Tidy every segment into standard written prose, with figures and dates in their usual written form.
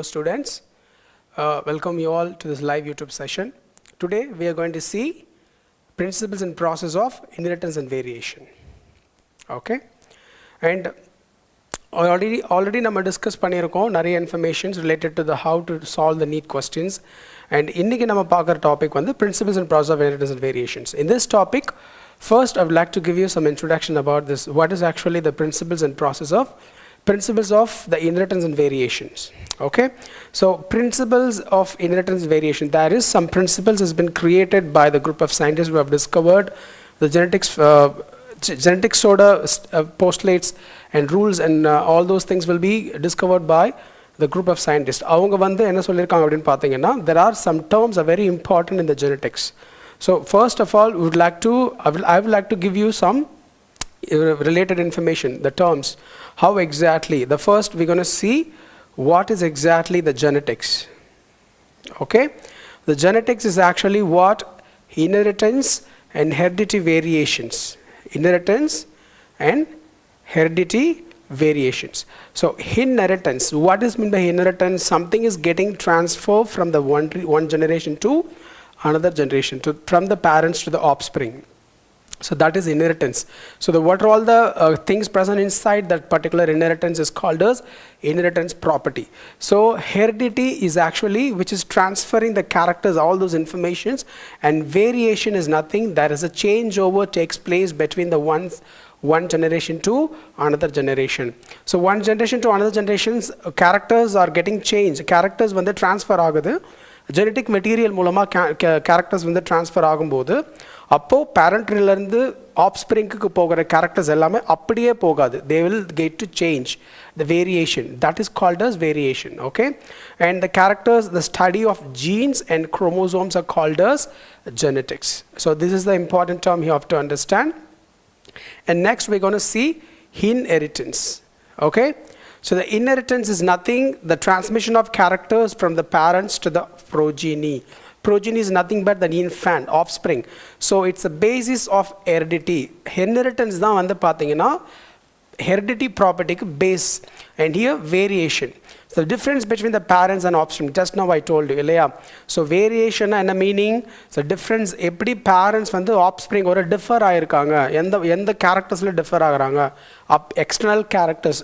Hello students, welcome you all to this live YouTube session. Today we are going to see principles and process of inheritance and variation. Okay, and already நம்ம discuss பண்ணியிருக்கோம் நிறைய informations related to the how to solve the Neet questions, and இன்னைக்கு நம்ம பார்க்குற topic வந்து principles and process of inheritance and variations. In this topic, first I would like to give you some introduction about this. What is actually the principles and process of the inheritance and variations. Okay, so principles of inheritance and variation, there is some principles has been created by the group of scientists who have discovered the genetics sort of postulates and rules, and all those things will be discovered by the group of scientists. அவங்க வந்து என்ன சொல்லிருக்காங்க அப்படினு பாத்தீங்கன்னா, there are some terms are very important in the genetics. So first of all, I would like to give you some related information, the terms, how exactly. The first we're going to see what is exactly the genetics. Okay, the genetics is actually what inheritance and heredity variations. Inheritance and heredity variations. So inheritance, what is meant by inheritance? Something is getting transferred from the one generation to another generation, from the parents to the offspring. So that is inheritance. So what are all the things present inside that particular inheritance is called as inheritance property. So heredity is actually which is transferring the characters, all those informations, and variation is nothing. There is a changeover takes place between the one generation to another generation. So one generation to another generation's characters are getting changed. Characters when they transfer ஆகுது, genetic material மூலமா characters வந்து transfer ஆகும்போது, அப்போ பேரண்ட்ல இருந்து ஆஃப்ஸ்பிரிங்க்கு போகிற characters எல்லாமே அப்படியே போகாது. They will get to change the variation. That is called as variation. Okay, and the characters, the study of genes and chromosomes are called as genetics. So this is the important term you have to understand. And next we're going to see inheritance. Okay, so the inheritance is nothing, the transmission of characters from the parents to the progeny. Progeny is nothing but the infant, offspring. So it's the basis of heredity. Inheritance தான் வந்து பார்த்தீங்கன்னா heredity property base, and here variation. So the difference between the parents and offspring, just now I told you இல்லையா. So variation and a meaning, so difference எப்படி parents வந்து offspring ஒரு differ ஆயிருக்காங்க, எந்த charactersல differ ஆகுறாங்க, external characters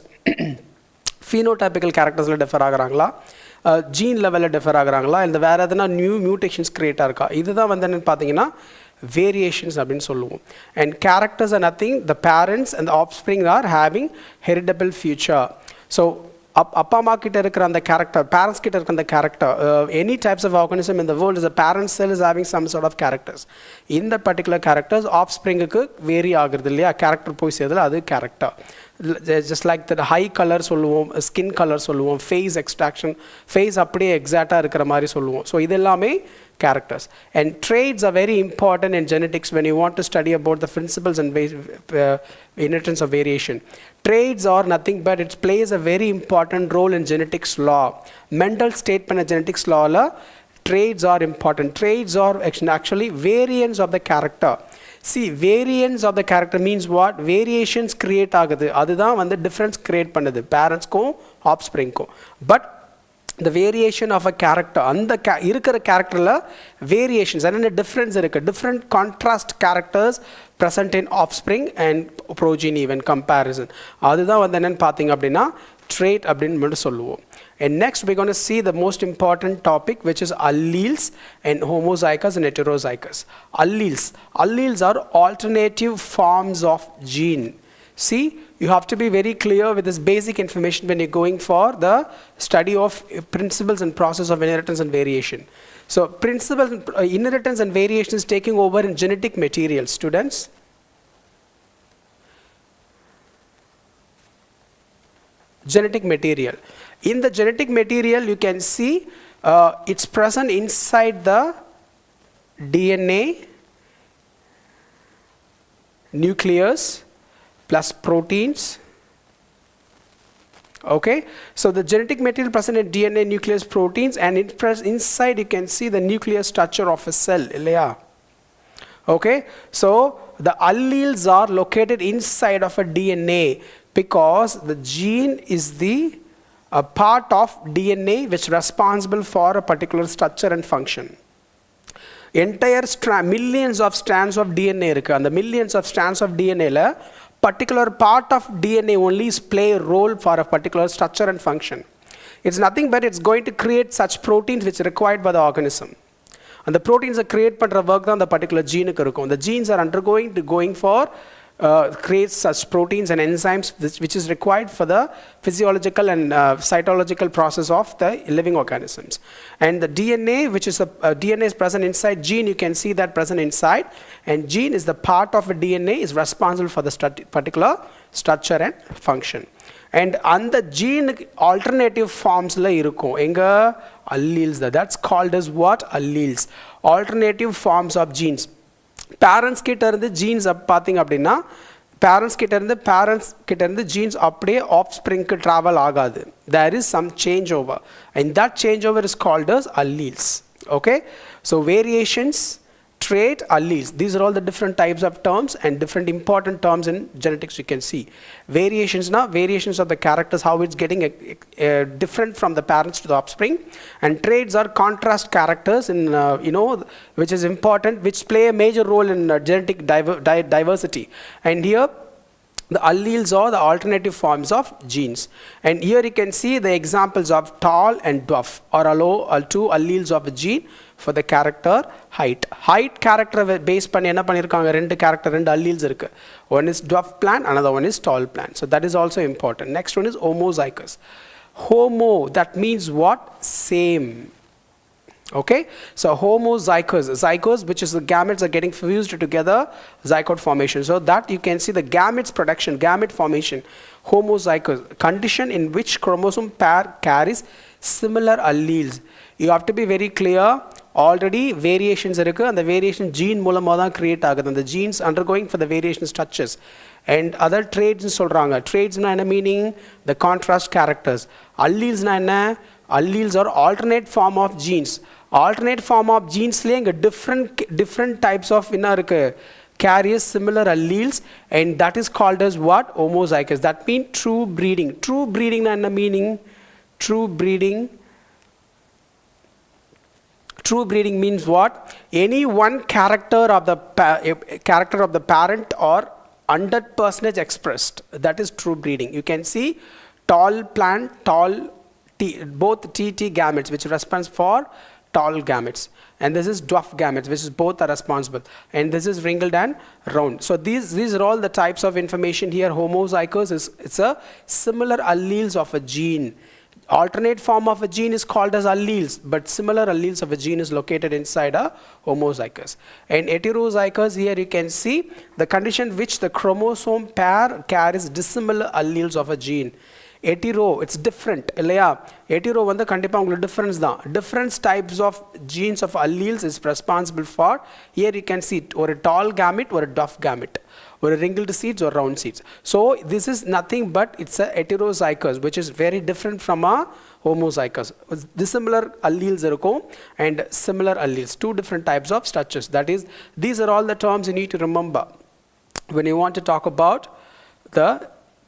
phenotypical charactersல differ ஆகுறாங்களா, gene level differ ஆகுறாங்களா, இந்த வேற எதனா new mutations create ஆயிருக்கா, இதுதான் வந்து என்ன பார்த்தீங்கன்னா variations அப்படின்னு சொல்லுவோம். And characters are nothing, the parents and the offspring are having heritable future. So அப்பா அம்மா கிட்ட இருக்கிற அந்த கேரக்டர், பேரண்ட்ஸ் கிட்ட இருக்கிற அந்த character, any types of organism in the world is a parent cell is having some sort of characters. இந்த particular characters of ஸ்ப்ரிங்குக்கு வேரி ஆகுறது இல்லையா, கேரக்டர் போய் சேர்தல் அது character. Just like the hair colour சொல்லுவோம், ஸ்கின் கலர் சொல்லுவோம், face extraction, face அப்படியே எக்ஸாக்டாக இருக்கிற மாதிரி சொல்லுவோம். ஸோ இது எல்லாமே characters. And traits are very important in genetics when you want to study about the principles and inheritance of variation. Traits are nothing but it plays a very important role in genetics law. Mental statement of genetics law la traits are important. Traits are actually variants of the character. See, variance of the character means what? Variations create ஆகுது, அதுதான் வந்து difference create பண்ணுது parents-க்கும் offspring-க்கும். But the variation of a character, அந்த இருக்கிற கேரக்டரில் variations என்னென்ன difference இருக்குது, different contrast characters present in offspring and progeny when comparison, அதுதான் வந்து என்னென்னு பார்த்தீங்க அப்படின்னா trait அப்படின்னு மட்டும் சொல்லுவோம். And next we're going to see the most important topic, which is alleles and homozygous and heterozygous. Alleles are alternative forms of gene. See, you have to be very clear with this basic information when you're going for the study of principles and process of inheritance and variation. So principles, inheritance and variation is taking over in genetic material, students. Genetic material. In the genetic material you can see it's present inside the DNA nucleus plus proteins. Okay, so the genetic material present in DNA nucleus proteins, and inside you can see the nuclear structure of a cell இல்லையா. Okay, so the alleles are located inside of a DNA because the gene is the a part of DNA which is responsible for a particular structure and function. Entire millions of strands of DNA இருக்கு. அந்த millions of strands of DNA-ல particular part of DNA only play a role for a particular structure and function. It's nothing but it's going to create such proteins which are required by the organism. And the proteins are create பண்ற work தான் அந்த particular gene இருக்கும். The genes are going for create such proteins and enzymes which is required for the physiological and cytological process of the living organisms. And the DNA, which is DNA is present inside gene, you can see that present inside, and gene is the part of a DNA is responsible for the particular structure and function. And on the gene alternative forms la irukum enga alleles, that's called as what? Alleles, alternative forms of genes. Parents கிட்ட இருந்து genes பார்த்தீங்க அப்படின்னா parents கிட்ட இருந்து genes அப்படியே offspring-க்கு travel ஆகாது. There is some changeover, and that changeover is called as alleles. Okay, so variations, trait, alleles, these are all the different types of terms and different important terms in genetics. You can see variations of the characters, how it's getting different from the parents to the offspring, and traits are contrast characters in which is important, which play a major role in genetic diversity. And here the alleles are the alternative forms of genes, and here you can see the examples of tall and dwarf are two alleles of a gene for the character height character based பண்ணி என்ன பண்ணிருக்காங்க, ரெண்டு alleles இருக்கு. One is dwarf plant, another one is tall plant, so that is also important. Next one is homozygous. Homo, that means what? Same. Okay, so zygous, which is the gametes are getting fused together, zygote formation. So that you can see the gametes production, gamete formation. Homozygous, condition in which chromosome pair carries similar alleles. You have to be very clear. Already variations irukku, and the variation gene மூலமா தான் create ஆகுது. And the genes undergoing for the variation structures and other traits னு சொல்றாங்க. Traits னா என்ன meaning? The contrast characters. Alleles னா என்ன? Alleles are alternate form of genes. Alternate form of genes ல இங்க different types of என்ன இருக்கு? Carries similar alleles, and that is called as what? Homozygous. That means true breeding. True breeding னா என்ன meaning? True breeding means what? Any one character of the parent or 100% expressed, that is true breeding. You can see tall plant, both TT gametes which responds for tall gametes, and this is dwarf gametes which is both are responsible, and this is ringled and round. So these are all the types of information here. Homozygous it's a similar alleles of a gene. Alternate form of a gene is called as alleles, but similar alleles of a gene is located inside a homozygous. And heterozygous, here you can see the condition which the chromosome pair carries dissimilar alleles of a gene. Hetero, it's different இல்லையா? Hetero வந்து கண்டிப்பா உங்களுக்கு difference தான். Different types of genes of alleles is responsible for. Here you can see ஒரு tall gamete or a dwarf gamete, or ringled seeds or round seeds. So this is nothing but it's a heterozygous, which is very different from a homozygous. Dissimilar alleles இருக்கும் and similar alleles, two different types of structures. That is, these are all the terms you need to remember when you want to talk about the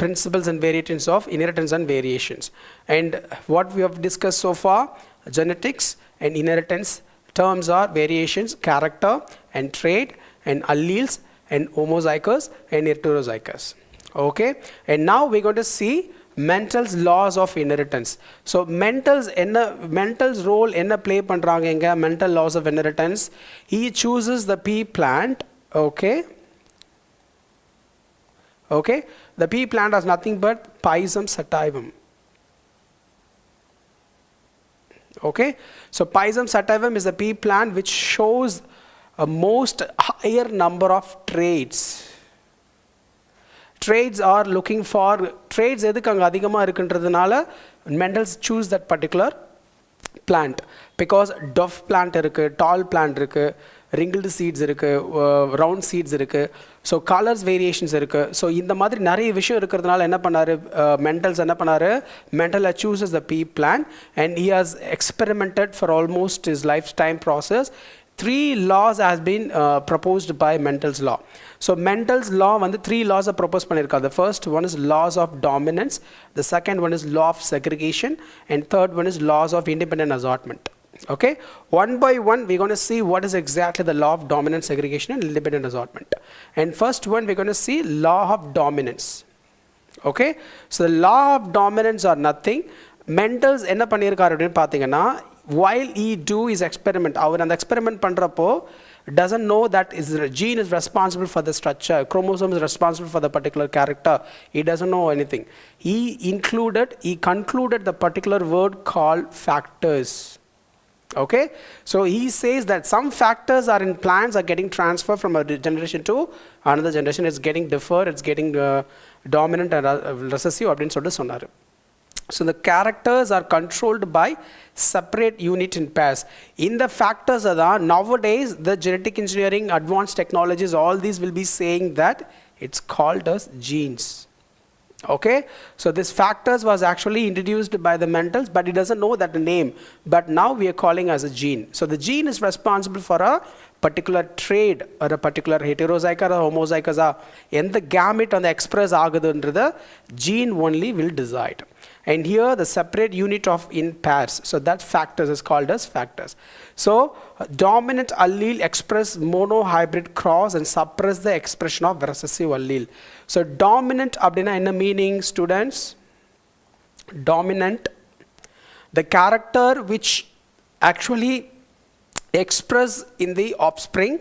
principles and variations of inheritance and variations. And what we have discussed so far, genetics and inheritance terms are variations, character and trait, and alleles, and homozygous and heterozygous. Okay, and now we're going to see Mendel's laws of inheritance. So Mendel's role enna play பண்றாங்க எங்க? Mendel laws of inheritance. He chooses the pea plant. Okay, the pea plant has nothing but Pisum sativum. Okay, so Pisum sativum is a pea plant which shows a most higher number of traits. Traits are looking for traits எதுக்கு அங்க அதிகமா இருக்குன்றதுனால Mendel's choose that particular plant, because dwarf plant இருக்கு, tall plant இருக்கு, ringled seeds இருக்கு, round seeds இருக்கு, so colors variations இருக்கு. So இந்த மாதிரி நிறைய விஷயம் இருக்கிறதுனால என்ன பண்ணாரு Mendel chooses the pea plant, and he has experimented for almost his lifetime process three laws has been proposed by Mendel's law. So Mendel's law வந்து three laws are proposed பண்ணிருக்காங்க. The first one is laws of dominance, the second one is law of segregation, and third one is laws of independent assortment. Okay, one by one we're going to see what is exactly the law of dominance, segregation, and independent assortment. And first one we're going to see law of dominance. Okay, so the law of dominance are nothing. Mendel's என்ன பண்ணிருக்காரு அப்படினு பாத்தீங்கன்னா, while he do his experiment, அவர் அந்த experiment பண்றப்போ doesn't know that is gene is responsible for the structure, chromosome is responsible for the particular character. He doesn't know anything. He concluded the particular word called factors. Okay, so he says that some factors are in plants are getting transferred from a generation to another generation. It's getting deferred, it's getting dominant and recessive அப்படின்னு சொல்லிட்டு சொன்னாரு. So the characters are controlled by separate unit in pairs. In the factors nowadays the genetic engineering, advanced technologies, all these will be saying that it's called as genes. Okay, so this factors was actually introduced by the Mendels, but he doesn't know that name, but now we are calling as a gene. So the gene is responsible for a particular trait or a particular heterozygote or homozygous, and the gamete on the express agudundratha gene only will decide. And here the separate unit of in pairs, so that factors is called as factors. So dominant allele express monohybrid cross and suppress the expression of recessive allele. So dominant abdina enna meaning, students? Dominant, the character which actually express in the offspring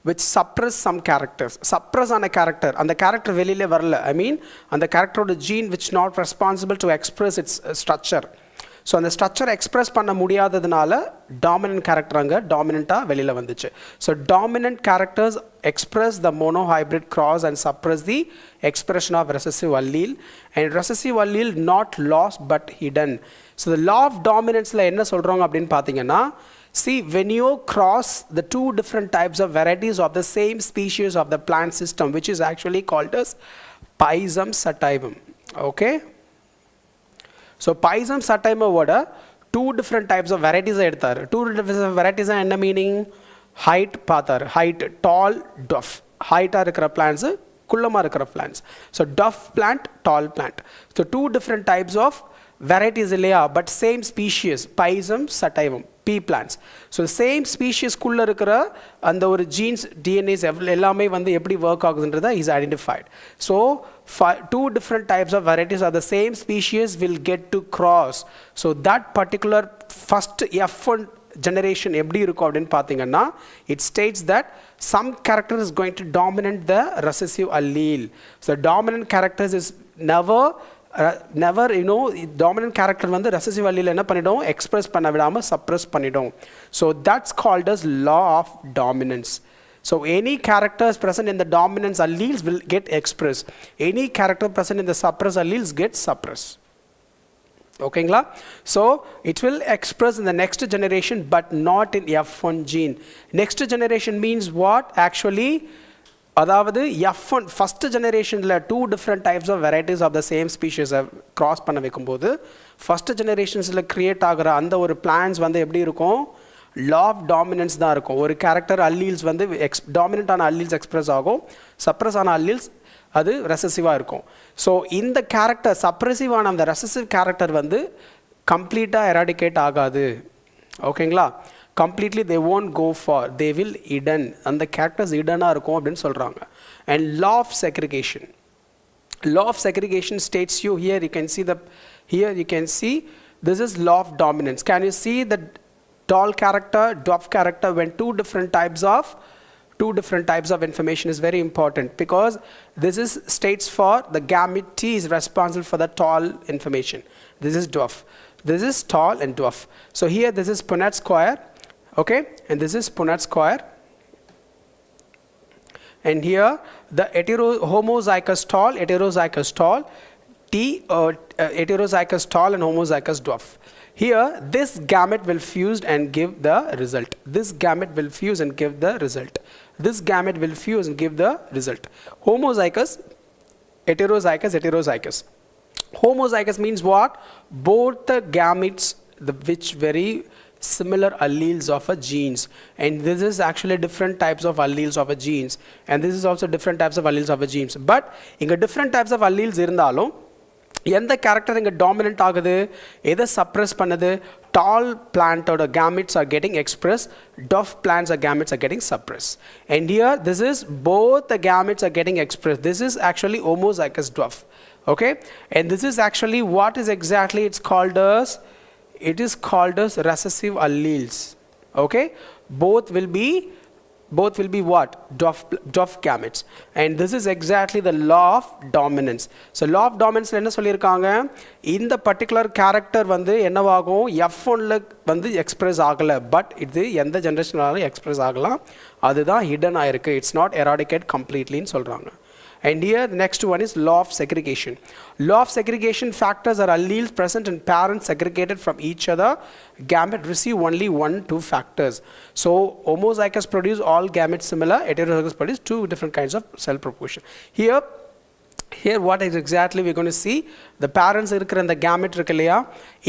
which suppress some characters. Suppress on a character, and the character velile varala, I mean and the character of the gene which not responsible to express its structure. So அந்த structure express பண்ண முடியாததுனால dominant character அங்கே டாமினண்ட்டாக வெளியில் வந்துச்சு. So dominant characters express the monohybrid cross and suppress the expression of recessive allele, and recessive allele not lost but hidden. So the law of டாமினன்ஸில் என்ன சொல்கிறாங்க அப்படின்னு பார்த்தீங்கன்னா, see, when you cross the two different types of varieties of the same species of the plant system, which is actually called as Pisum sativum. Okay, so Pisum sativum voda two different types of varieties eduthaar. Two different varieties enna meaning? Height paathar, height, tall, dwarf. Height ah irukra plants, kullama irukra plants. So dwarf plant, tall plant. So two different types of varieties இல்லையா, but same species, pisum sativum, pea plants. So same ஸ்பீஷியஸ்குள்ளே இருக்கிற அந்த ஒரு genes DNAs எல்லாமே வந்து எப்படி work ஆகுதுன்றதை is identified. So two different types of varieties of the same species will get to cross. So that particular first F1 generation எப்படி இருக்கும் அப்படின்னு பார்த்தீங்கன்னா, it states that some character is going to dominate the recessive allele. So dominant characters is never dominant character வந்து recessive allele என்ன பண்ணிடும், express பண்ண விடாமல் suppress பண்ணிடும். So that's called as law of dominance. So any characters present in the dominance alleles will get expressed. Any character present in the suppress alleles get suppressed. ஓகேங்களா? So it will express in the next generation but not in F1 gene. Next generation means what? Actually அதாவது F1 first ஜெனரேஷனில் two different types of varieties of the same ஸ்பீஷஸை cross பண்ண வைக்கும்போது first ஜெனரேஷன்ஸில் create ஆகிற அந்த ஒரு plans வந்து எப்படி இருக்கும், லா ஆஃப் டாமினன்ஸ் தான் இருக்கும். ஒரு கேரக்டர் அல்லீல்ஸ் வந்து டாமினன்டான அல்லீல்ஸ் எக்ஸ்பிரஸ் ஆகும், சப்ரஸ் ஆன அல்லீல்ஸ் அது ரெசசிவாக இருக்கும். ஸோ இந்த கேரக்டர் சப்ரசிவான அந்த ரெசசிவ் கேரக்டர் வந்து கம்ப்ளீட்டாக எராடிகேட் ஆகாது. ஓகேங்களா? completely they won't go for, they will hidden, and the characters hidden are இருக்கும் அப்படின்னு சொல்கிறாங்க. And law of segregation. Law of segregation states you here, you can see here you can see this is law of dominance. Can you see the tall character, dwarf character, when two different types of information is very important, because this is states for the gamete T is responsible for the tall information. This is dwarf. This is tall and dwarf. So here this is Punnett square. Okay, and this is Punnett square, and here the homozygous tall, heterozygous tall, heterozygous tall and homozygous dwarf. Here this gamete will fuse and give the result. This gamete will fuse and give the result. This gamete will fuse and give the result. Homozygous, heterozygous, heterozygous. Homozygous means what? Both the gametes which very similar alleles of a genes, and this is actually different types of alleles of a genes, and this is also different types of alleles of a genes. But inga different types of alleles irundhalum எந்த character இங்கே dominant ஆகுது, எதை suppress பண்ணுது? டால் பிளான்ட்டோட gametes are getting expressed, dwarf plants or gametes are getting suppressed. And here this is both the gametes are getting expressed. This is actually homozygous dwarf. Okay, and this is actually what is exactly it's called as, it is called as recessive alleles. Okay, both will be what? Dwarf gametes. And this is exactly the law of dominance. So law of dominance என்ன சொல்லியிருக்காங்க, இந்த particular character வந்து என்னவாகும், F1ல வந்து express ஆகலை, but இது எந்த ஜென்ரேஷனாலும் express ஆகலாம், அதுதான் ஹிடன் ஆயிருக்கு, இட்ஸ் நாட் எராடிகேட் கம்ப்ளீட்லின்னு சொல்கிறாங்க. And here the next one is law of segregation. Law of segregation, factors are alleles present in parents segregated from each other. Gamete receive only 1-2 factors. So homozygous produce all gametes similar, heterozygous produce 2 different kinds of cell proportion. Here what is exactly we're going to see, the parents இருக்கிற இந்த gamete இருக்கு இல்லையா,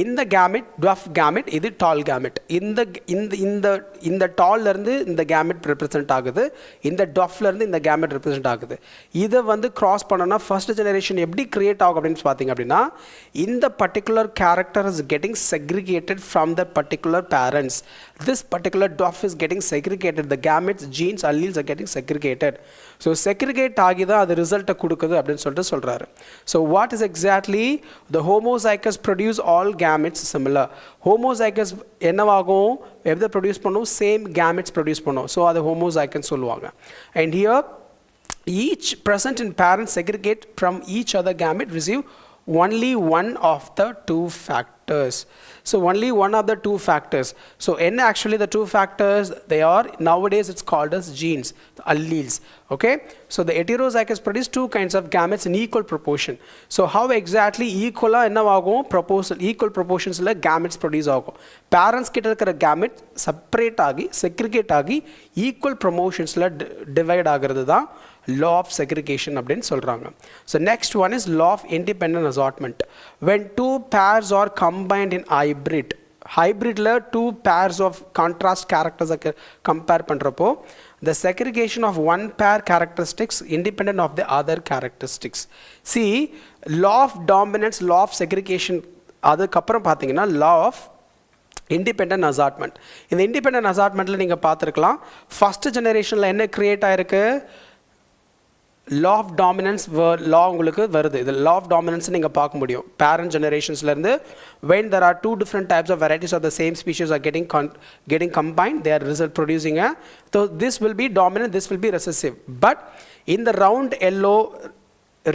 இந்த gamete dwarf gamete, இது tall gamete. இந்த tallல இருந்து இந்த gamete represent ஆகுது, இந்த dwarfல இருந்து இந்த gamete represent ஆகுது. இதை வந்து cross பண்ணனா first generation எப்படி create ஆகும் அப்படின்னு பார்த்தீங்க அப்படின்னா, இந்த particular character is getting segregated from the particular parents. This particular dwarf is getting segregated, the gametes, genes, alleles are getting segregated. So segregate ஆகி தான் அது ரிசல்ட்டை கொடுக்குது அப்படின்னு சொல்லிட்டு சொல்கிறாரு. So what is exactly, the homozygous produce all gametes similar. Homozygous என்னவாகும், எதை ப்ரொடியூஸ் பண்ணும், சேம் gametes ப்ரொடியூஸ் பண்ணும், ஸோ அது homozygous சொல்லுவாங்க. And here each present in parents segregate from each other gamete receive only one of the 2 factors. So only one of the 2 factors. So actually the 2 factors, they are nowadays it's called as genes, the alleles. Okay, so the heterozygous produce 2 kinds of gametes in equal proportion. So how exactly equal என்னவாகும், equal proportions la gametes produce ஆகும். Parents கிட்ட இருக்கிற gamete separate ஆகி segregate ஆகி equal proportions la divide ஆகிறது தான் law of segregation அப்படின்னு சொல்றாங்க. So next one is law of independent assortment. When 2 pairs are combined in hybridல 2 pairs of contrast characters compare பண்றப்போ, the segregation of one pair characteristics independent of the other characteristics. See, law of dominance, law of segregation, அதுக்கப்புறம் பார்த்தீங்கன்னா law of independent assortment. இந்த independent assortmentல நீங்க பார்த்திருக்கலாம், first generationல என்ன create ஆயிருக்கு, law of dominance law உங்களுக்கு வருது. இது law of dominance நீங்க பார்க்க முடியும் parent generationsல இருந்து. When there are 2 different types of varieties of the same species are getting combined, they are result producing a, so this will be dominant, this will be recessive. But in the round yellow,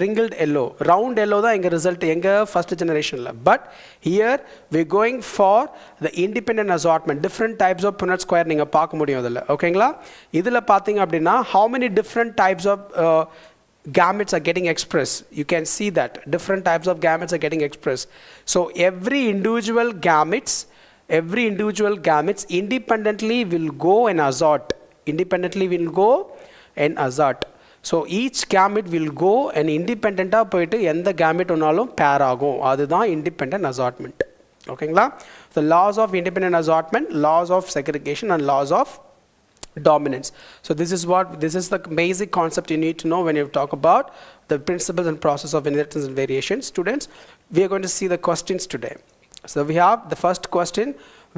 ringled yellow, round yellow தான் எங்க result எங்க first generationல. But here we're going for the independent assortment, different types of Punnett square நீங்க பார்க்க முடியும் இதுல. ஓகேங்களா, இதுல பாத்தீங்க அப்படின்னா how many different types of gametes are getting expressed, you can see that different types of gametes are getting expressed. So every individual gametes independently will go and assort. So each gamete will go and independent போயிட்டு எந்த gamete ஒன்னாலும் pair ஆகும், அதுதான் independent assortment. ஓகேங்களா, the laws of independent assortment, laws of segregation and laws of dominance. So this is the basic concept you need to know when you talk about the principles and process of inheritance and variation. Students, we are going to see the questions today. So we have the first question,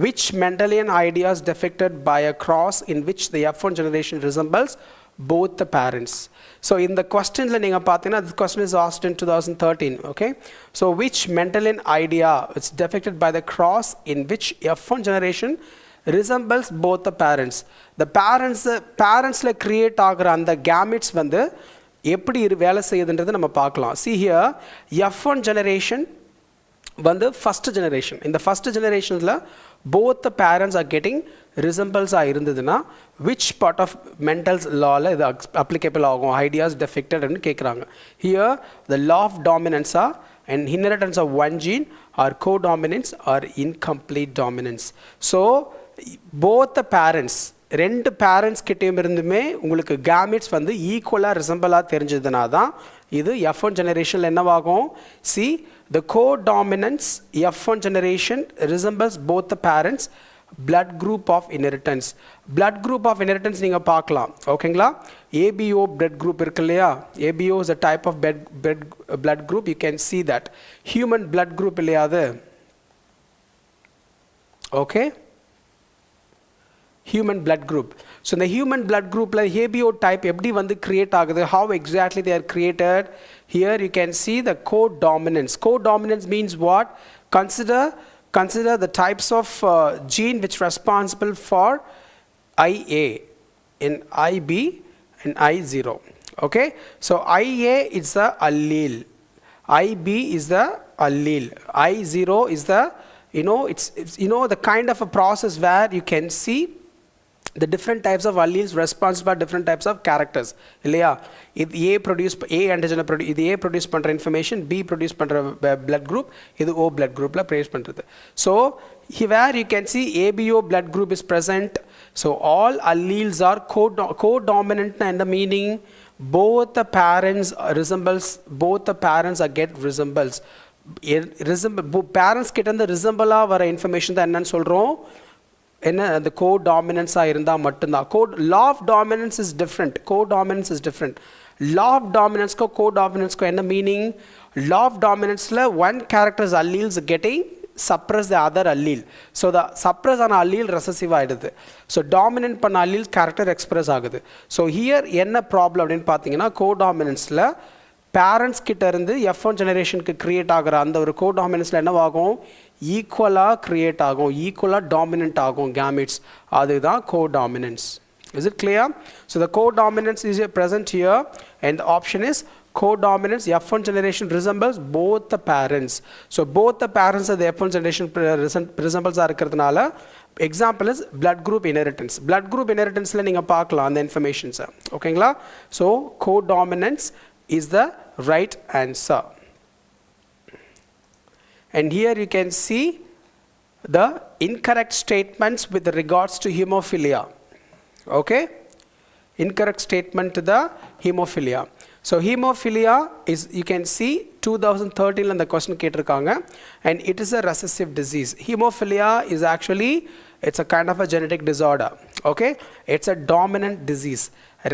which Mendelian idea is defected by a cross in which the F1 generation resembles both the parents. So in the questions la neenga pathina, this question is asked in 2013. Okay, so which Mendelian idea is defected by the cross in which F1 generation resembles both the parents. The parents la create ஆகிற அந்த gametes வந்து எப்படி வேலை செய்யுதுன்றதை நம்ம பார்க்கலாம். See here, F1 generation வந்து first generation. In the first generationல both the parents are getting resembles இருந்ததுன்னா which part of Mendel's lawல இது applicable ஆகும், ideas defected ன்னு கேட்குறாங்க. Here the law of dominance and inheritance of one gene or codominance or incomplete dominance. So both the parents, ரெண்டு parents கிட்டேயும் இருந்துமே உங்களுக்கு gametes வந்து ஈக்குவலாக ரிசம்பிளாக தெரிஞ்சதுனா தான் இது F1 ஜெனரேஷனில் என்னவாகும். See, the codominance F1 generation resembles both the parents, blood group of inheritance. Blood group of inheritance நீங்க பார்க்கலாம் ஓகேங்களா. ABO blood group இருக்கு இல்லையா, ABO is a type of blood group. You can see that human blood group இல்லையா அது, okay, human blood group. So in the human blood group la ABO type எப்படி வந்து create ஆகுது, how exactly they are created. Here you can see the codominance. Codominance means what? Consider the types of gene which responsible for IA in IB and I0. Okay, so IA is the allele, IB is the allele, I0 is the, it's the kind of a process where you can see the different types of alleles responsible for different types of characters இல்லையா. இது A produce A antigen இது A produce பண்ற information, B produce பண்ற blood group, இது O blood groupல produce பண்றது. So here you can see ABO blood group is present. So all alleles are codominant and the meaning both the parents are get resembles. Parents கிட்ட இருந்து resemble வர information தான் என்னன்னு சொல்றோம், என்ன அந்த கோடாமினன்ஸா இருந்தா மட்டும்தான். law of dominance is different, codominance is different. law of dominance ko codominance ko என்ன meaning, law of dominanceல one character's alleles getting suppress the other allele, so the suppress ஆன allele recessive ஆயிடுது. so dominant பண்ண allele character express ஆகுது. so here என்ன problem அப்படினு பாத்தீங்கன்னா, codominanceல parents கிட்ட இருந்து F1 generationக்கு create ஆகுற அந்த ஒரு codominanceல என்ன ஆகும், ஈக்குவலா கிரியேட் ஆகும், ஈக்குவலா டாமினன்ட் ஆகும் gametes, அதுதான் codominance. Is it clear? So the codominance is present here and the option is codominance. F1 generation resembles both the parents. So both the parents of the F1 generation resembles are இருக்கிறதுனால example is blood group inheritance. blood group inheritanceல நீங்க பார்க்கலாம் அந்த informations ஓகேங்களா. so codominance is the right answer. And here you can see the incorrect statements with regards to hemophilia. Okay, incorrect statement to the hemophilia. So hemophilia is, you can see 2013 and the question கேட்டிருக்காங்க, and it is a recessive disease. Hemophilia is actually, it's a kind of a genetic disorder. Okay, it's a dominant disease.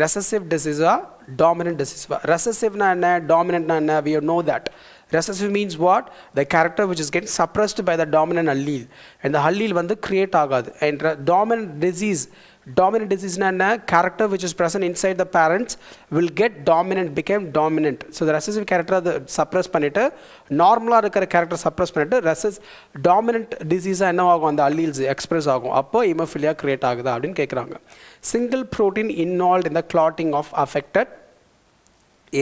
Recessive disease or dominant disease. Recessive na enna, dominant na enna, we know that. Recessive means what? The character which is getting suppressed by the dominant allele, and the allele வந்து create ஆகாது. And dominant disease na enna, character which is present inside the parents will get dominant, become dominant. So the recessive character suppress பண்ணிட்டு நார்மலா இருக்கிற character suppress பண்ணிட்டு dominant disease என்ன ஆகும், அந்த alleles express ஆகும், அப்போ hemophilia create ஆகுதா அப்படினு கேக்குறாங்க. Single protein involved in the clotting of affected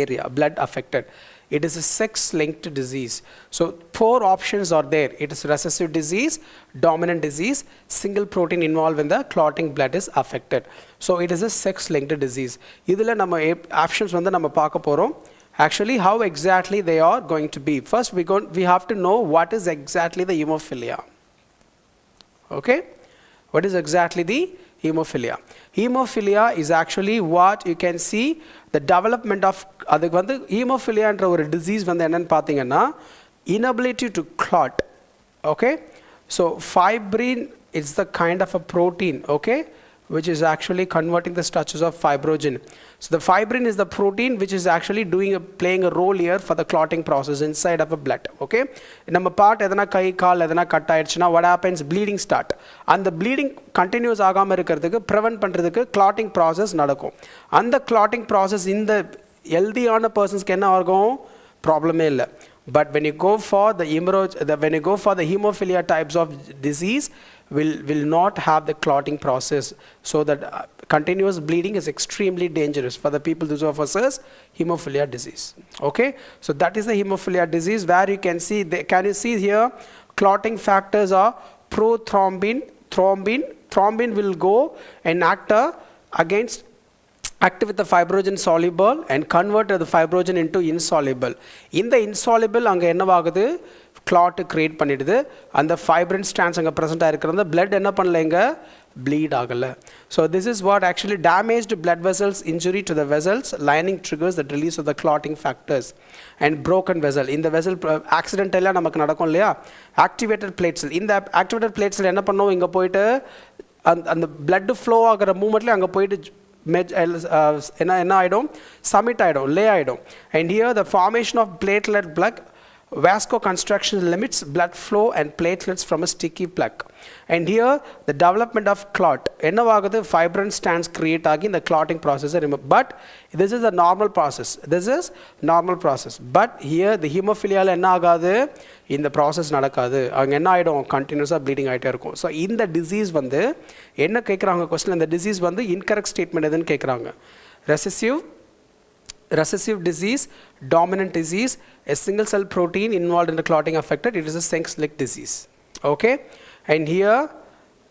area, blood affected. It is a sex-linked disease. So 4 options are there. It is recessive disease, dominant disease, single protein involved in the clotting blood is affected. So it is a sex-linked disease. இதில் நம்ம options வந்து நம்ம பார்க்க போறோம். Actually, how exactly they are going to be. First, we have to know what is exactly the hemophilia. Okay, what is exactly the hemophilia? Hemophilia is actually what you can see the development of, அதுக்கு வந்து hemophilia என்ற ஒரு disease வந்து என்னன்னு பார்த்தீங்கன்னா, inability to clot. Okay, so fibrin is the kind of a protein, okay, which is actually converting the structures of fibrogen. So the fibrin is the protein which is actually playing a role here for the clotting process inside of a blood. Okay, நம்ம part எதனா கை கால் எதனா cut ஆயிடுச்சுனா what happens, bleeding start, and the bleeding continuous ஆகாம இருக்கிறதுக்கு prevent பண்றதுக்கு clotting process நடக்கும். அந்த clotting process இந்த healthy ஆன personsக்கு என்ன ஆகும், ப்ராப்ளமே இல்லை. But when you go for the hemophilia types of disease, will not have the clotting process, so that continuous bleeding is extremely dangerous for the people who possess hemophilia disease. Okay, so that is the hemophilia disease where you can see, can you see here, clotting factors are prothrombin, thrombin will go and act with the fibrogen soluble and convert the fibrogen into insoluble. In the insoluble அங்க என்னவாகுது, clot create பண்ணிடுது, and the fibrin strands அங்க present ஆயிருக்கிறது blood என்ன பண்ணலைங்க, bleed agala. So this is what actually damaged blood vessels, injury to the vessels lining triggers the release of the clotting factors, and broken vessel. In the vessel accident ella namakku nadakum illaya, activated plate cell. In the activated plate cell enna pannom inga poitu and the blood flow agara movement la anga poitu enna aidum summit aidum lay aidum, and here the formation of platelet plug vasoconstriction limits blood flow and platelets from a sticky plug, and here the development of clot enna agudhu fibrin strands create agi in the clotting process, but this is a normal process, but here the hemophilia la enna agadu in the process nadakadu, anga enna aidum continuous bleeding aite irukum. So in the disease vandu enna kekranga question, the disease vandu incorrect statement edun kekranga, recessive disease, dominant disease, a single cell protein involved in the clotting affected, it is a sex-linked disease. Okay, and here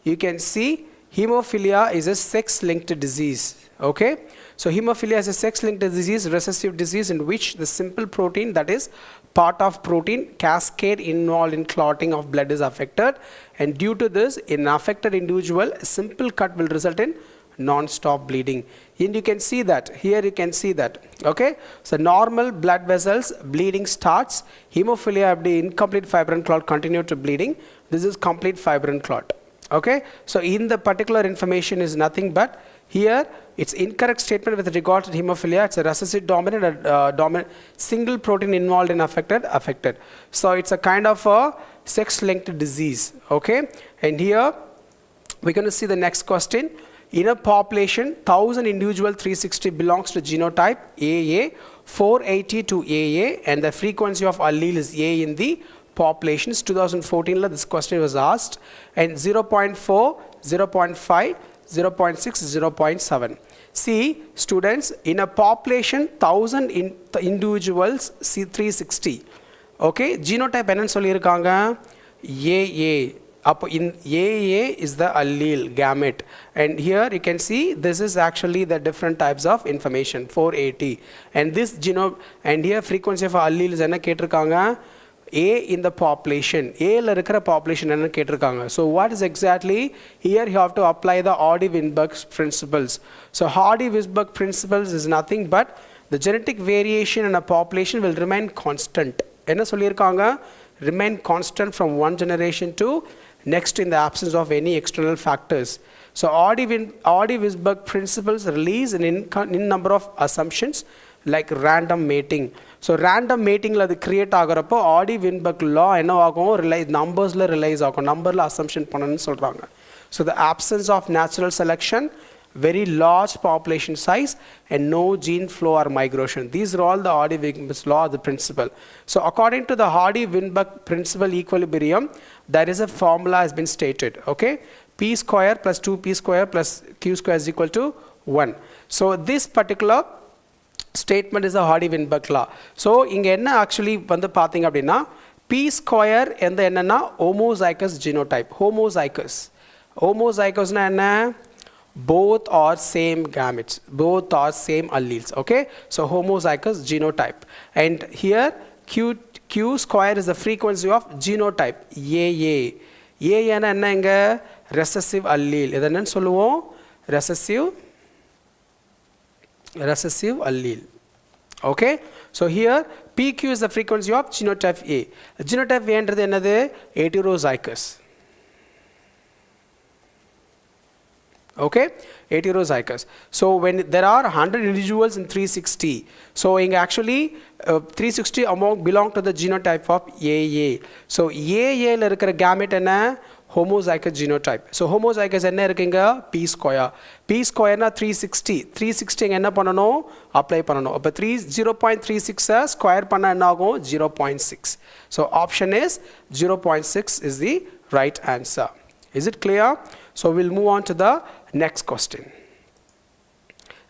you can see hemophilia is a sex-linked disease. Okay, so hemophilia is a sex-linked disease, recessive disease in which the simple protein, that is part of protein cascade involved in clotting of blood, is affected, and due to this in an affected individual a simple cut will result in non-stop bleeding, and you can see that here, you can see that. Okay, so normal blood vessels bleeding starts, hemophilia incomplete fibrin clot continue to bleeding, this is complete fibrin clot. Okay, so in the particular information is nothing but here it's incorrect statement with regard to hemophilia, it's a recessive dominant single protein involved in affected, so it's a kind of a sex linked disease. Okay, and here we're going to see the next question. In a population, 1000 individual 360 belongs to genotype AA, 480 to AA, and the frequency of allele is A in the populations. 2014 this question was asked, and 0.4, 0.5, 0.6, 0.7. See students, in a population 1000 individuals, see 360. Okay, genotype enna sollirukanga AA. Up in AA is the allele gamete, and here you can see this is actually the different types of information 480, and this genome, and here frequency of allele is enna ketirukanga A in the population, A la irukra population enna ketirukanga. So what is exactly here, you have to apply the Hardy-Weinberg principles. So Hardy-Weinberg principles is nothing but the genetic variation in a population will remain constant. Enna sollirukanga, remain constant from one generation to next in the absence of any external factors. So Hardy-Weinberg principles release an in number of assumptions like random mating. So random mating la create agarappo Hardy-Weinberg law enna agum rely numbers la relies agum, number la assumption pananu solranga. So the absence of natural selection, very large population size, and no gene flow or migration, these are all the Hardy-Weinberg law, the principle. So according to the Hardy-Weinberg principle equilibrium, there is a formula has been stated. Okay, p square plus 2p square plus q square is equal to 1. So this particular statement is a Hardy-Weinberg law. So inga enna actually vandu pathinga appadina, p square endu enna na homozygous genotype. Homozygous na enna, both are same gametes, both are same alleles. Okay, so homozygous genotype, and here q square is the frequency of genotype AA. AA na enna inga recessive allele, idan enna solluvom recessive allele. Okay, so here PQ is the frequency of genotype A. Genotype A endradhu ennadhu heterozygous. Okay, heterozygous. So when there are 100 individuals in 360, so in actually 360 among belong to the genotype of AA. So AA la irukra gamete enna, homozygous genotype. So homozygous enna irukkinga p square na 360 enna pananum, apply pananum. Appo 0.36 square panna enna agum 0.6. So option is 0.6 is the right answer. Is it clear? So we'll move on to the next question.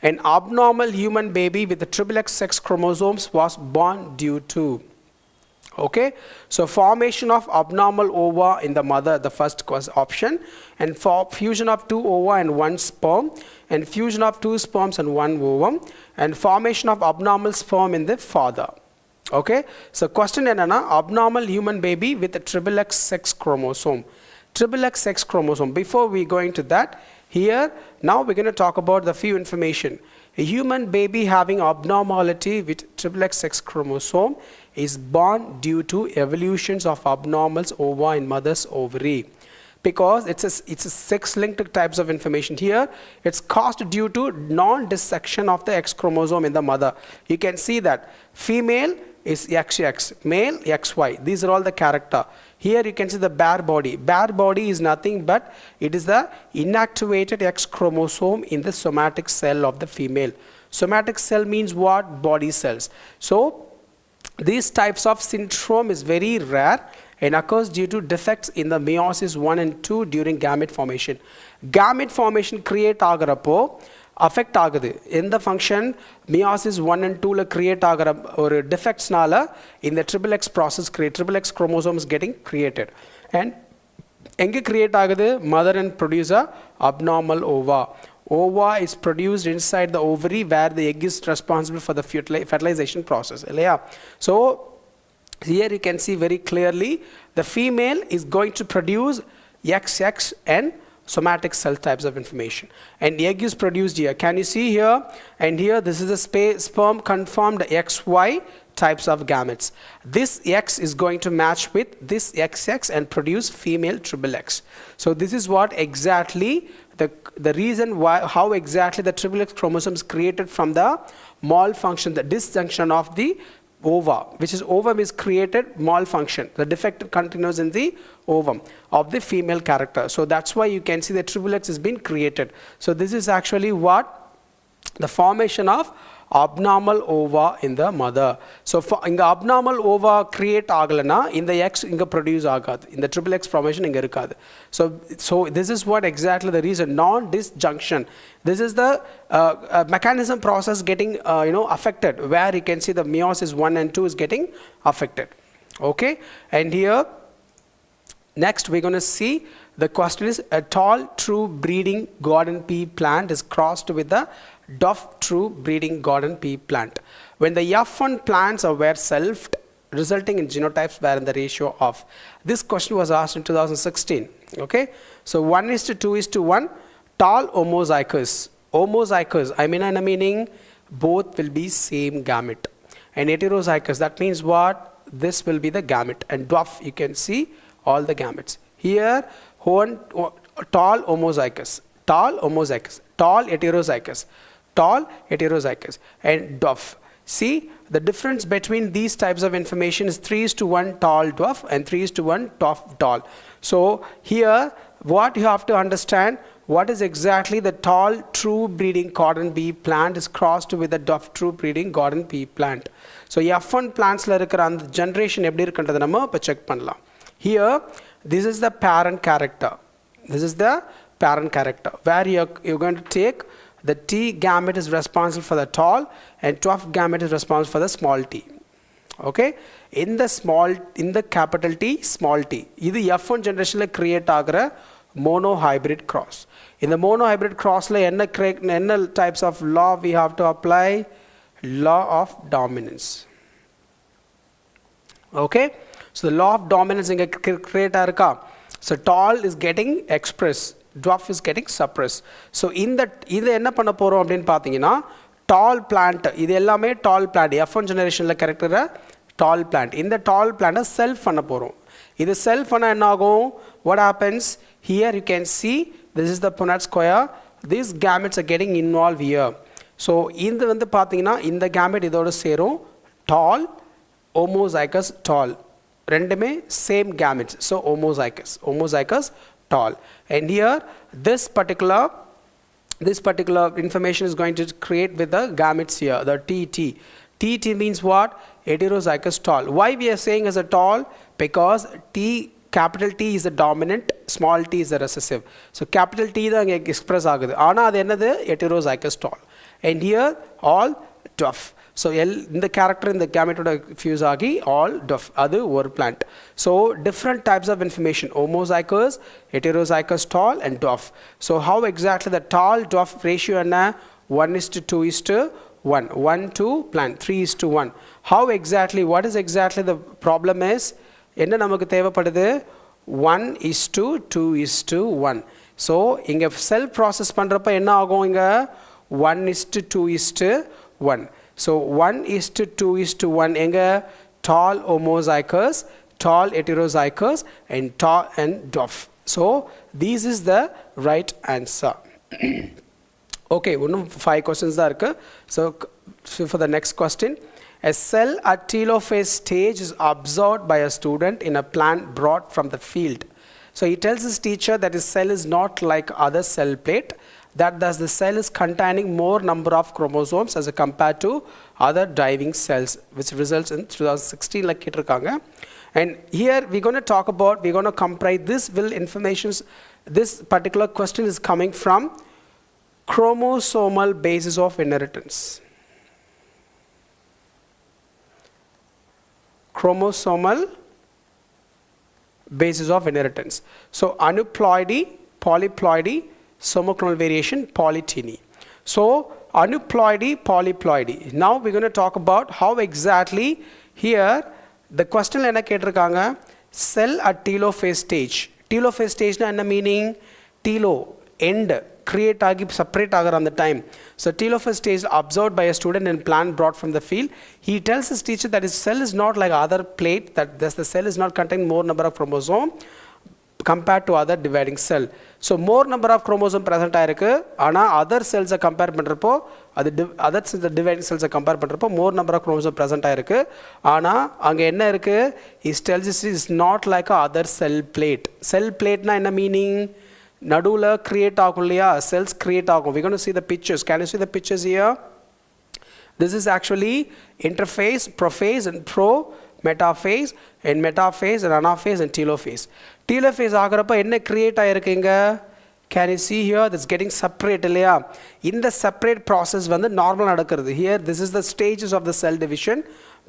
An abnormal human baby with the XXX sex chromosomes was born due to. Okay, so formation of abnormal ova in the mother, the first option, and for fusion of 2 ova and 1 sperm, and fusion of 2 sperms and 1 ovum, and formation of abnormal sperm in the father. Okay, so question enna, abnormal human baby with a XXX sex chromosome. triple X sex chromosome. Before we go into that, here, now we're going to talk about the few information. A human baby having abnormality with triple X sex chromosome is born due to evolutions of abnormals ova in mother's ovary. Because it's a sex-linked types of information here. It's caused due to non-dissection of the X chromosome in the mother. You can see that female is XX, male XY. These are all the character. Here you can see the bare body. Bare body is nothing but it is the inactivated X chromosome in the somatic cell of the female. Somatic cell means what? Body cells. So these types of syndrome is very rare and occurs due to defects in the meiosis 1 and 2 during gamete formation. Gamete formation create agarappo, affect agadu. In the function, meiosis 1 and 2 la create agara or defects nala in the triple X process, triple X chromosomes getting created. And enge create agadu, mother and producer abnormal ova. Ova is produced inside the ovary where the egg is responsible for the fertilization process. So here you can see very clearly the female is going to produce XX and somatic cell types of information. And the egg is produced here. Can you see here? And here this is a sperm conformed XY types of gametes. This X is going to match with this XX and produce female triple X. So this is what exactly the reason why, how exactly the triple X chromosome is created from the malfunction, the disjunction of the ova, which is ovum is created malfunction. The defect continues in the ovum of the female character. So that's why you can see the triple X has been created. So this is actually what the formation of abnormal ova in the mother. So for in the abnormal ova create agalana, in the X inga produce agad, in the triple X formation inga irukad. So this is what exactly the reason, non-disjunction. This is the mechanism process getting affected, where you can see the meiosis 1 and 2 is getting affected. Okay, and here next we're going to see the question is a tall true breeding garden pea plant is crossed with the dwarf true breeding garden pea plant. When the F1 plants were selfed, resulting in genotypes were in the ratio of. This question was asked in 2016. Okay, so 1:2:1, tall homozygous. Homozygous, I meaning both will be same gamete. And heterozygous, that means what? This will be the gamete. And dwarf, you can see all the gametes. Here, tall homozygous, tall homozygous, tall heterozygous, tall heterozygous, and dwarf. See, the difference between these types of information is 3:1 tall dwarf and 3:1 dwarf tall. So here, what you have to understand, what is exactly the tall true breeding garden pea plant is crossed with the dwarf true breeding garden pea plant. So F1 plants la irukra and generation eppadi irukன்றதை நம்ம இப்ப check பண்ணலாம். Here, this is the parent character. This is the parent character where you're going to take the T gamete is responsible for the tall and dwarf gamete is responsible for the small t. Okay, in the capital T, small t. This F1 generation create agra monohybrid cross. In the monohybrid cross la enna types of law we have to apply? Law of dominance. Okay, so the law of dominance inga create arka. So tall is getting expressed, dwarf is getting suppressed. So in that idu enna panna porom appdin pathina, tall plant idu ellame tall plant F1 generation la character tall plant. In the tall plant self panna porom. Idu self panna enna agum? What happens? Here you can see this is the Punnett square. These gametes are getting involved here. So in the vandu pathina in the gamete idoda serum tall homozygous tall. Rendume same gametes, so homozygous tall. And here this particular information is going to create with the gametes here, the TT. TT means what? Heterozygous tall. Why we are saying as a tall? Because capital T is the dominant, small t is the recessive. So capital T is express agudhu. Ana adu enadhu heterozygous tall. And here all dwarf. So in the character in the gamete fuse agi all dwarf. Adu or plant. So different types of information: homozygous, heterozygous tall, and dwarf. So how exactly the tall dwarf ratio enna? 1:2:1. 1 to plant. 3:1. How exactly? What is exactly the problem is? என்ன நமக்கு தேவைப்படுது? 1:2:1. So இங்க cell process பண்றப்ப என்ன ஆகும் இங்க 1:2:1. So 1:2:1 எங்க tall homozygous, tall heterozygous and tall and dwarf. So this is the right answer. Okay, இன்னும் 5 questions தான் இருக்கு. So for the next question, a cell at telophase stage is observed by a student in a plant brought from the field. So he tells his teacher that his cell is not like other cell plate, that thus the cell is containing more number of chromosomes as compared to other diving cells, which results in 2016 like கேட்டிருக்காங்க. And here we're going to talk about, we're going to comprise this will informations. This particular question is coming from chromosomal basis of inheritance. Chromosomal basis of inheritance. So aneuploidy, polyploidy, somochromal variation, polygyny. So aneuploidy, polyploidy. Now we're going to talk about how exactly here the question என்ன கேட்டிருக்காங்க, cell at telophase stage. Telophase stage na என்ன meaning? Telo end create agi separate agar on the time. So telophase stage observed by a student in plant brought from the field. He tells his teacher that his cell is not like other plate, that the cell is not containing more number of chromosome compared to other dividing cell. So more number of chromosome present ஆயிருக்கு, ஆனா other cells compare பண்றப்போ அது other cells dividing cells compare பண்றப்போ more number of chromosome present ஆயிருக்கு, ஆனா அங்க என்ன இருக்கு, he tells us is not like a other cell plate. Cell plate na என்ன meaning? நடுவுல create ஆகும் இல்லையா, cells create ஆகும். We're going to see the pictures. Can you see the pictures here? This is actually interphase, prophase and metaphase and metaphase and anaphase and telophase. Telophase ஆகிறப்ப என்ன create ஆயிருக்குங்க? Can you see here? That's getting separate இல்லையா? In the separate process வந்து normal நடக்கிறது. Here this is the stages of the cell division,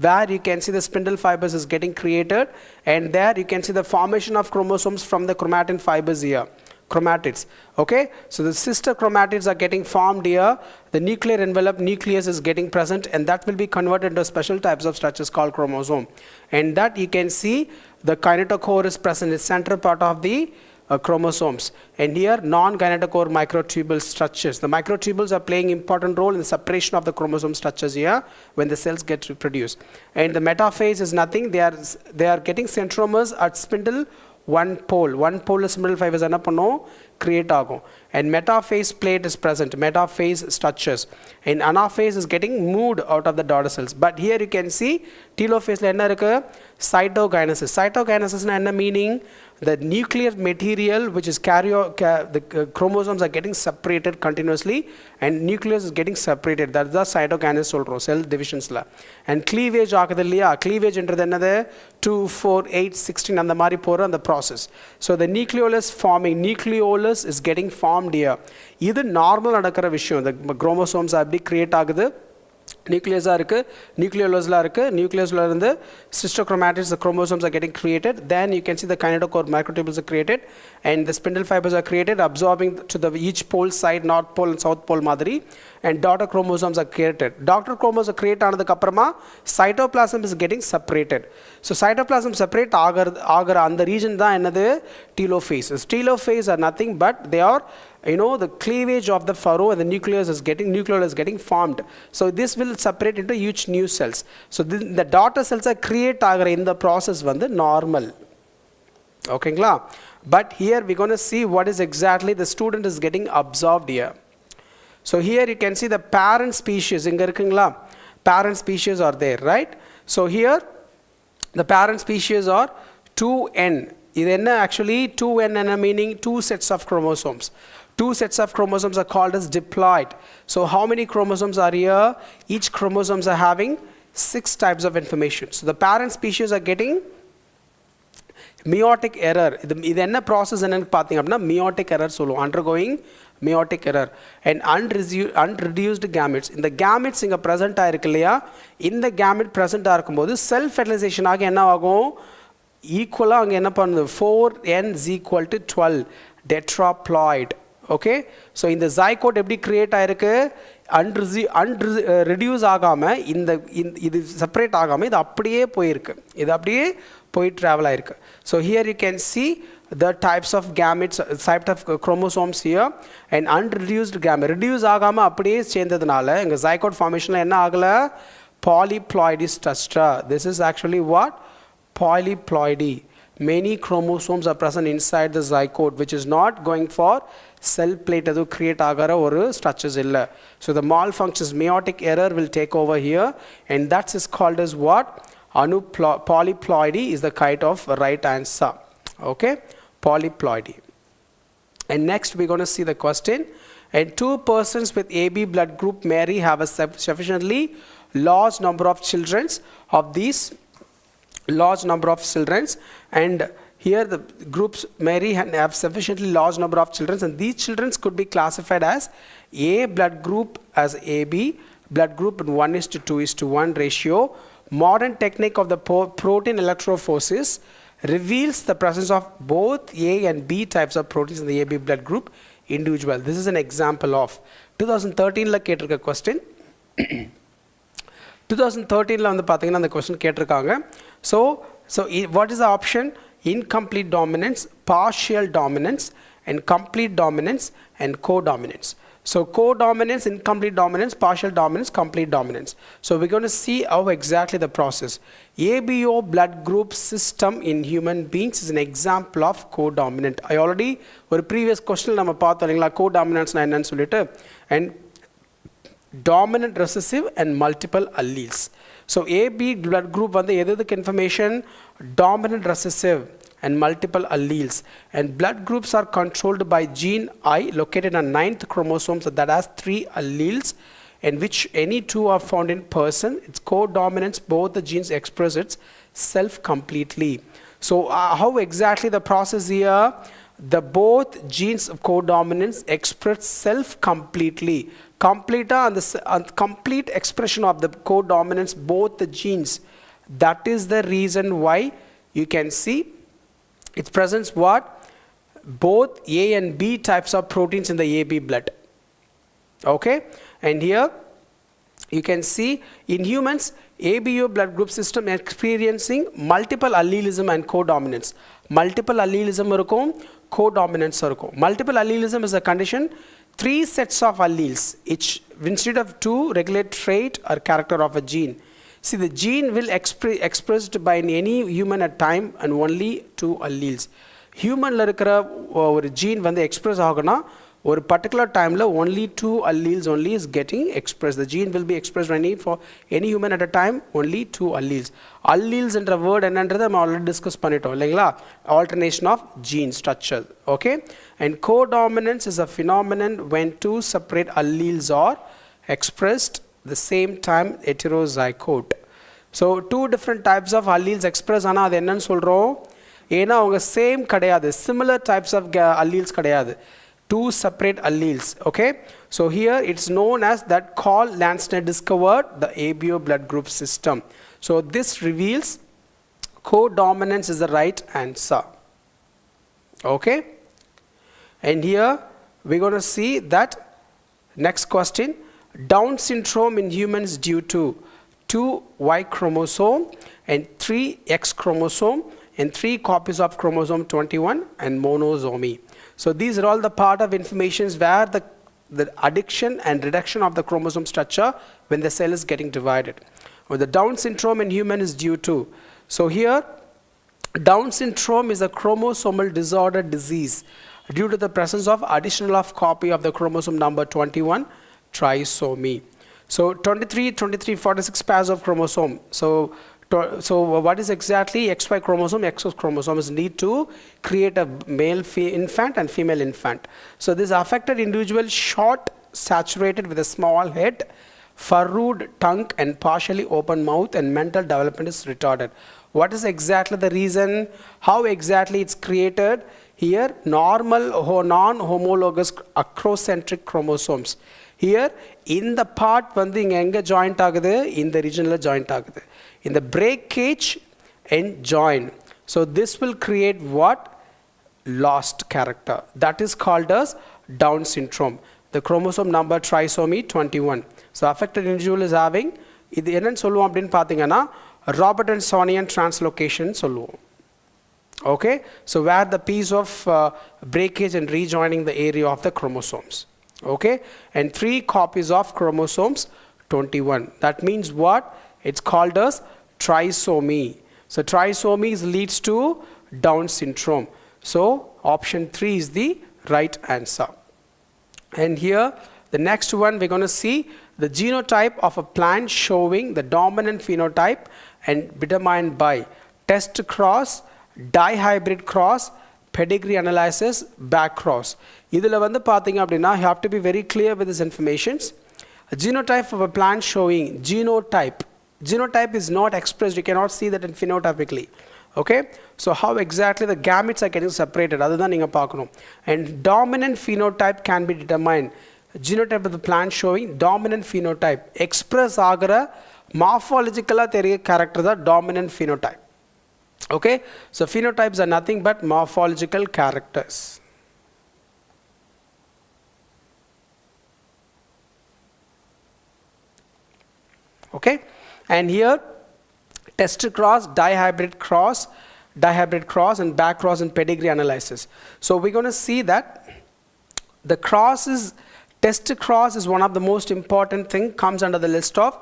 where you can see the spindle fibers is getting created, and there you can see the formation of chromosomes from the chromatin fibers here. Chromatids. Okay, so the sister chromatids are getting formed here. The nuclear envelope nucleus is getting present, and that will be converted into special types of structures called chromosome. And that you can see the kinetochore is present in the central part of the chromosomes. And here non-kinetochore microtubule structures. The microtubules are playing important role in the separation of the chromosome structures here when the cells get reproduced. And the metaphase is nothing. They are getting centromeres at spindle one pole spindle fibers என்ன பண்ணும், create ஆகும். And metaphase plate is present, metaphase structures. And anaphase is getting moved out of the daughter cells. But here you can see telophase என்ன இருக்கு, cytokinesis. Cytokinesis na enna meaning? The nuclear material which is the chromosomes are getting separated continuously, and nucleus is getting separated. That's the cytokinesis சொல்றோம் cell divisionsல. And cleavage ஆகுது இல்லையா, cleavage என்றது என்னது 2 4 8 16 அந்த மாதிரி போற அந்த process. So the nucleolus forming, nucleolus is getting formed here. இது நார்மல் நடக்கிற விஷயம். The chromosomes are அப்படி create ஆகுது, nucleus இருக்கு, nucleolus இருக்கு, nucleusல இருந்து sister chromatids, the chromosomes are getting created. Then you can see the kinetochore microtubules are created, and the spindle fibers are created, absorbing to the each pole side, north pole and south pole மாதிரி. And daughter chromosomes are created. Daughter chromosomes are create ஆனதுக்கு அப்புறமா cytoplasm is getting separated. So cytoplasm separate ஆகிற அந்த region தான் என்னது, telophase. Telophase are nothing but they are, the cleavage of the furrow, and the nucleus is getting formed. So this will separate into huge new cells. So the daughter cells are create ஆகிற இந்த process வந்து normal. ஓகேங்களா? But here we're going to see what is exactly the student is getting absorbed here. So here you can see the parent species inga irukingla, parent species are there, right? So here the parent species are 2n. Idu enna actually 2n enna meaning two sets of chromosomes. Two sets of chromosomes are called as diploid. So how many chromosomes are here? Each chromosomes are having 6 types of information. So the parent species are getting meiotic error. இது என்ன process என்னன்னு பார்த்தீங்க அப்படின்னா meiotic error சொல்லுவோம், undergoing meiotic error. And unreduced gametes. இந்த gametes இங்க present ஆயிருக்கு இல்லையா, இந்த gamete present இருக்கும்போது self fertilization ஆக என்ன ஆகும், ஈக்குவலா அங்க என்ன பண்ணுது, 4n is equal to 12 tetraploid. Okay, so இந்த zygote எப்படி create ஆயிருக்கு, reduce ஆகாம இது செப்பரேட் ஆகாம இது அப்படியே போயிருக்கு, இது அப்படியே போய் travel ஆயிருக்கு. So here you can see the types of gametes, type of chromosomes here, and unreduced gamete reduce ஆகாம அப்படியே சேர்ந்ததுனால இங்க zygote formationல என்ன ஆகல, polyploidy structure. This is actually what? Polyploidy. Many chromosomes are present inside the zygote, which is not going for cell plate edu create agara or structures illa. So the malfunctions, meiotic error will take over here, and that is called as what? Polyploidy is the kind of right answer. Okay, polyploidy. And next we're going to see the question. And two persons with AB blood group Mary have a sufficiently large number of children of these large number of children, and here the groups Mary have sufficiently large number of children, and these children could be classified as A blood group as AB blood group in 1:2:1 ratio. Modern technique of the protein electrophoresis reveals the presence of both A and B types of proteins in the AB blood group individual. This is an example of 2013 la கேட்டிருக்க question. 2013 ல வந்து பாத்தீங்கன்னா அந்த question கேட்டிருக்காங்க. So what is the option? Incomplete dominance, partial dominance, and complete dominance, and codominance. So codominance, incomplete dominance, partial dominance, complete dominance. So we're going to see how exactly the process. ABO blood group system in human beings is an example of codominant. I already ஒரு previous question நம்ம பார்த்தோம் இல்லைங்களா, codominance னா என்னன்னு சொல்லிட்டு, and dominant recessive and multiple alleles. So AB blood group வந்து எதுக்கு information? Dominant recessive and multiple alleles, and blood groups are controlled by gene I located on 9th chromosome that has 3 alleles, in which any 2 are found in person. Its codominance, both the genes express itself completely. So how exactly the process here? The both genes of codominance express self completely. Complete complete expression of the codominance, both the genes. That is the reason why you can see it presents what? Both A and B types of proteins in the AB blood. Okay, and here you can see in humans ABO blood group system experiencing multiple allelism and codominance. Multiple allelism irukum, codominance irukum. Multiple allelism is a condition 3 sets of alleles each instead of 2 regulate trait or character of a gene. See, the gene will expressed by any human at time and only 2 alleles. Human la irukra or gene வந்து express ஆகுனா ஒரு particular time la only 2 alleles only is getting expressed. The gene will be expressed for any human at a time, only 2 alleles. Alleles என்ற word என்னன்றது நம்ம already discuss பண்ணிட்டோம் இல்லைங்களா, alternation of gene structure. Okay, and codominance is a phenomenon when 2 separate alleles are expressed the same time heterozygote. So 2 different types of alleles express ஆனா அது என்னன்னு சொல்றோம், ஏனா அவங்க சேம் கிடையாது, similar types of alleles கிடையாது, 2 separate alleles. Okay, so here it's known as that Carl Landsteiner discovered the ABO blood group system. So this reveals codominance is the right answer. Okay, and here we're going to see that next question. Down syndrome in humans due to 2 Y chromosome and 3 X chromosome and 3 copies of chromosome 21 and monosomy. So these are all the part of informations where the addition and reduction of the chromosome structure when the cell is getting divided. Or the Down syndrome in human is due to. So here Down syndrome is a chromosomal disorder disease due to the presence of additional of copy of the chromosome number 21 trisomy. So 23, 46 pairs of chromosome. So what is exactly XY chromosome? X chromosome is need to create a male infant and female infant. So this affected individual short, saturated with a small head, furrowed tongue and partially open mouth, and mental development is retarded. What is exactly the reason? How exactly it's created? Here normal non-homologous acrocentric chromosomes. Here in the part வந்து இங்க எங்க joint ஆகுது, இந்த regionல joint ஆகுது, in the breakage and join. So this will create what? Lost character. That is called as Down syndrome. the chromosome number trisomy 21. So affected individual is having இது என்னன்னு சொல்லுவோம் அப்படினு பாத்தீங்கன்னா Robertsonian translocation சொல்லுவோம். Okay, so where the piece of breakage and rejoining the area of the chromosomes. Okay, and 3 copies of chromosomes 21. That means what? It's called as trisomy. So trisomy leads to Down syndrome. So option 3 is the right answer. And here the next one we're going to see the genotype of a plant showing the dominant phenotype and determined by test cross, dihybrid cross, pedigree analysis, back cross. Idhula vandu pathinga appadina you have to be very clear with this informations. A genotype of a plant showing genotype is not expressed, you cannot see that in phenotypically. Okay, so how exactly the gametes are getting separated, adha neenga paakanum. And dominant phenotype can be determined. Genotype of the plant showing dominant phenotype express agara morphological theriya character the dominant phenotype. Okay, so phenotypes are nothing but morphological characters. Okay, and here test cross, dihybrid cross, and back cross and pedigree analysis. So we're going to see that the test cross is one of the most important thing, comes under the list of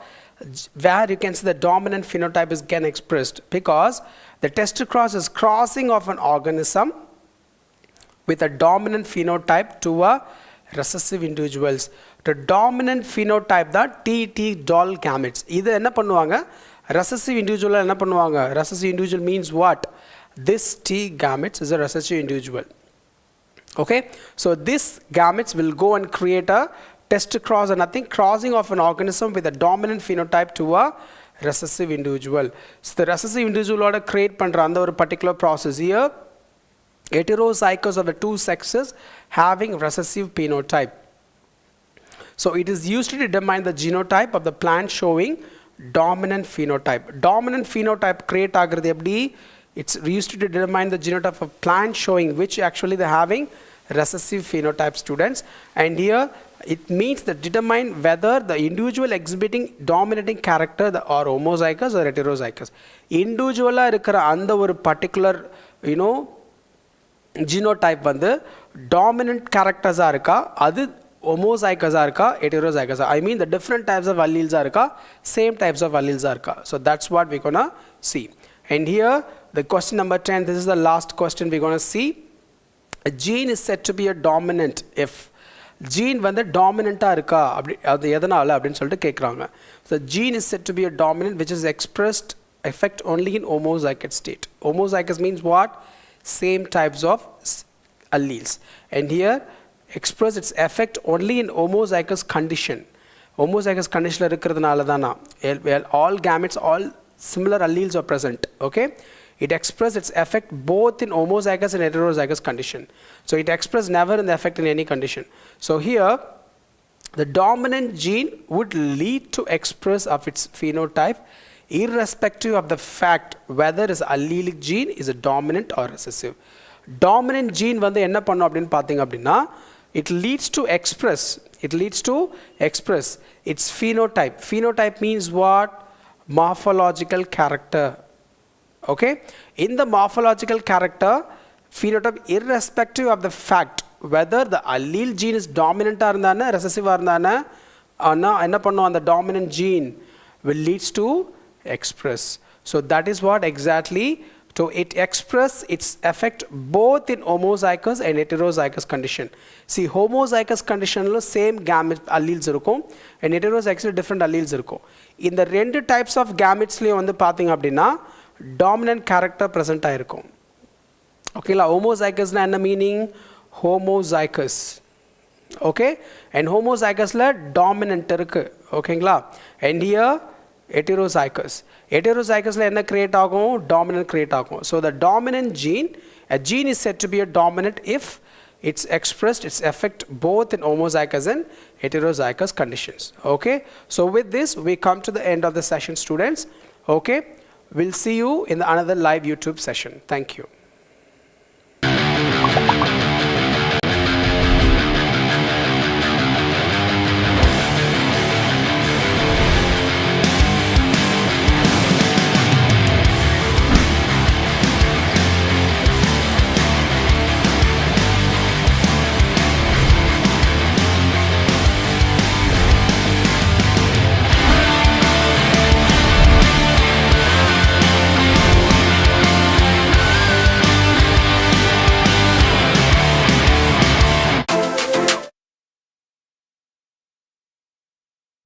where you can see the dominant phenotype is again expressed, because the test cross is crossing of an organism with a dominant phenotype to a recessive individuals. The dominant phenotype that TT doll gametes. Idu enna pannuvaanga? Recessive individual enna pannuvaanga? Recessive individual means what? This T gametes is a recessive individual. Okay, so this gametes will go and create a test cross or nothing, crossing of an organism with a dominant phenotype to a recessive individual. So the recessive individual order create pandra and a particular process here, heterozygous of the two sexes having recessive phenotype. So it is used to determine the genotype of the plant showing dominant phenotype. Dominant phenotype create agradhi eppadi? It's used to determine the genotype of plant showing which actually they're having recessive phenotype, students. And here it means that determine whether the individual exhibiting dominating character are homozygous or heterozygous. Individual irukra and one particular genotype vandu dominant characters are irukka, adu homozygous are irukka, heterozygous. I mean the different types of alleles are irukka, same types of alleles are irukka. So that's what we're gonna see. And here the question number 10, this is the last question we're going to see. A gene is said to be a dominant if gene வந்து dominant இருக்கா அப்படி அது எதனால அப்படினு சொல்லிட்டு கேக்குறாங்க. So gene is said to be a dominant which is expressed effect only in homozygous state. Homozygous means what? Same types of alleles. And here express its effect only in homozygous condition. Homozygous condition இருக்கிறதுனால தானா all gametes, all similar alleles are present. Okay, it expresses its effect both in homozygous and heterozygous condition. So it expresses never in the effect in any condition. So here the dominant gene would lead to express of its phenotype irrespective of the fact whether its allelic gene is a dominant or recessive. Dominant gene வந்து என்ன பண்ணும் அப்படினு பாத்தீங்க அப்படினா it leads to express its phenotype. Phenotype means what? Morphological character. Okay, in the morphological character phenotype irrespective of the fact whether the allele gene is dominant or irundana recessive or irundana enna pannum and the dominant gene will leads to express. So that is what exactly, so it express its effect both in homozygous and heterozygous condition. See, homozygous condition lo same gamete alleles irukum and heterozygous different alleles irukum. In the rendu types of gametes la vandu pathinga appadina dominant character present ஆயிருக்கும். Okay la, homozygous na enna meaning? Homozygous. Okay, and homozygous la dominant irukku. Okay, and here heterozygous. Heterozygous la enna create agum? Dominant create agum. So the dominant gene, a gene is said to be a dominant if it's expressed its effect both in homozygous and heterozygous conditions. Okay, so with this we come to the end of the session, students. Okay, we'll see you in another live YouTube session. Thank you.